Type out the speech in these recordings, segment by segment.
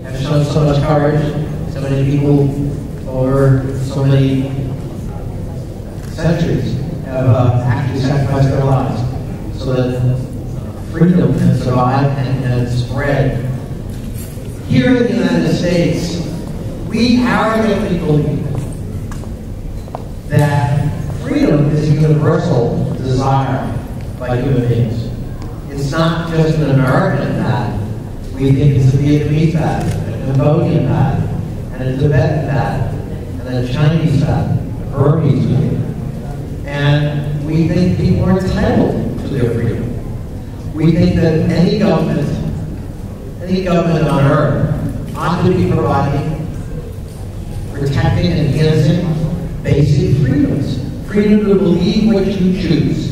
have shown so much courage. So many people over so many centuries have actually sacrificed their lives so that freedom can survive and spread. Here in the United States, we arrogantly believe that freedom is a universal desire by human beings. It's not just an American pattern. We think it's a Vietnamese pattern, a Cambodian pattern, and a Tibetan pattern, and a Chinese pattern, a Burmese pattern. And we think people are entitled to their freedom. We think that any government on earth ought to be providing, protecting, and enhancing basic freedoms. Freedom to believe what you choose.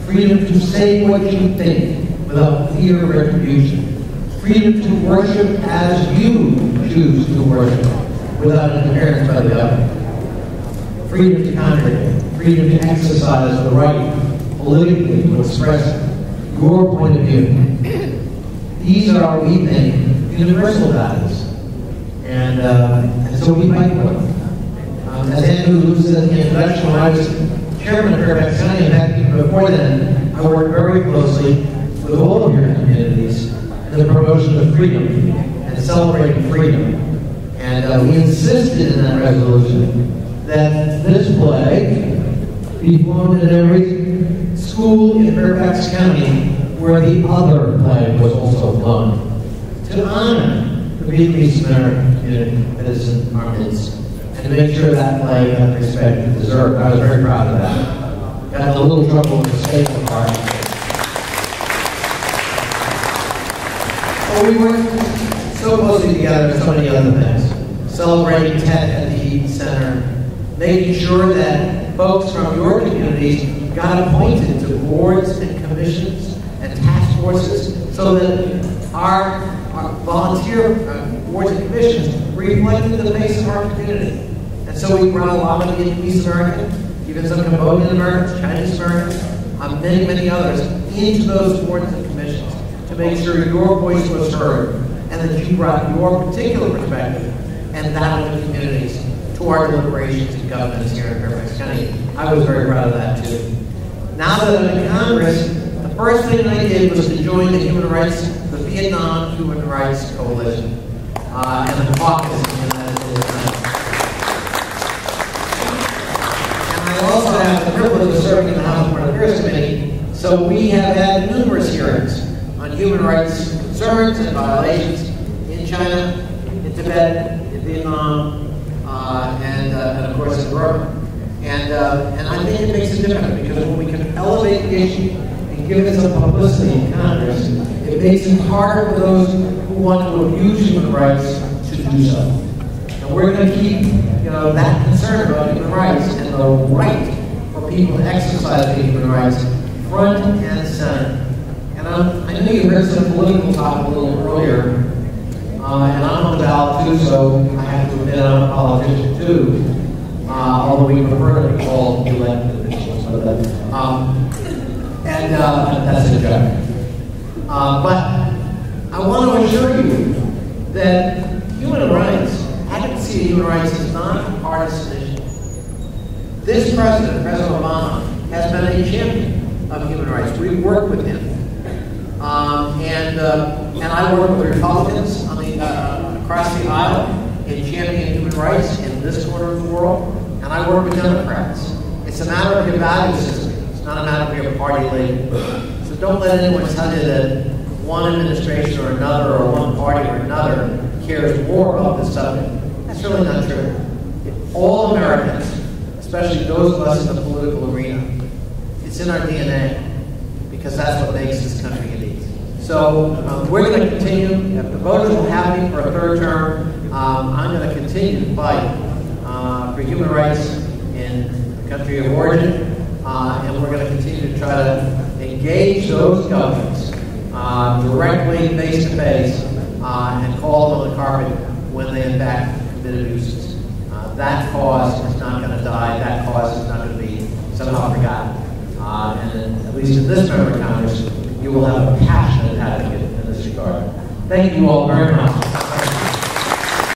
Freedom to say what you think without fear of retribution. Freedom to worship as you choose to worship without interference by the government. Freedom to congregate. Freedom to exercise the right politically to express your point of view. These are, we think, universal values. And so we fight for them. As Andrew Liu said in the introduction, when I was chairman of Fairfax County, in fact, even before then, I worked very closely with all of your communities in the promotion of freedom and celebrating freedom. And we insisted in that resolution that this flag be flown in every school in Fairfax County where the other flag was also flown, to honor the Vietnamese American community that is in our midst, and to make sure that flag had the respect it deserved. I was very proud of that. Got in a little trouble with the State Department. But we worked so closely together in so many other things. Celebrating Tet at the Eaton Center, making sure that folks from your communities got appointed to boards and commissions and task forces so that our volunteer boards and commissions reflected the face of our community. And so we brought a lot of Vietnamese Americans, even some Cambodian Americans, Chinese Americans, many, many others, into those boards and commissions to make sure your voice was heard and that you brought your particular perspective and that of the communities to our deliberations and governance here in Fairfax County. I was very proud of that too. Now that I'm in Congress, the first thing I did was to join the Vietnam Human Rights Coalition and the caucus in the United States. And I also have the privilege of serving in the House Foreign Affairs Committee, so we have had numerous hearings on human rights concerns and violations in China, in Tibet, in Vietnam, and of course in Burma. And I think it makes a difference because when we can elevate the issue and give it some publicity in Congress, it makes it harder for those who want to abuse human rights to do so. And we're going to keep, that concern about human rights and the right for people to exercise the human rights front and center. And I know you heard some political talk a little earlier, and I'm on the ballot too, so I have to admit I'm a politician too. Although we prefer to be called elected officials, and that's a joke. But I want to assure you that human rights, advocacy of human rights, is not a partisan issue. This president, President Obama, has been a champion of human rights. We've worked with him, and I work with Republicans across the aisle in championing human rights in this corner of the world. And I work with Democrats. It's a matter of your value system. It's not a matter of your party label. So don't let anyone tell you that one administration or another, or one party or another, cares more about this subject. That's really not true. If all Americans, especially those of us in the political arena, it's in our DNA, because that's what makes this country unique. So we're going to continue. If the voters will have me for a third term, I'm going to continue to fight for human rights in the country of origin, and we're going to continue to try to engage those governments directly, face-to-face, and call them on the carpet when they in fact commit abuses. That cause is not going to die. That cause is not going to be somehow forgotten. And at least in this member of Congress, you will have a passionate advocate in this regard. Thank you all very much.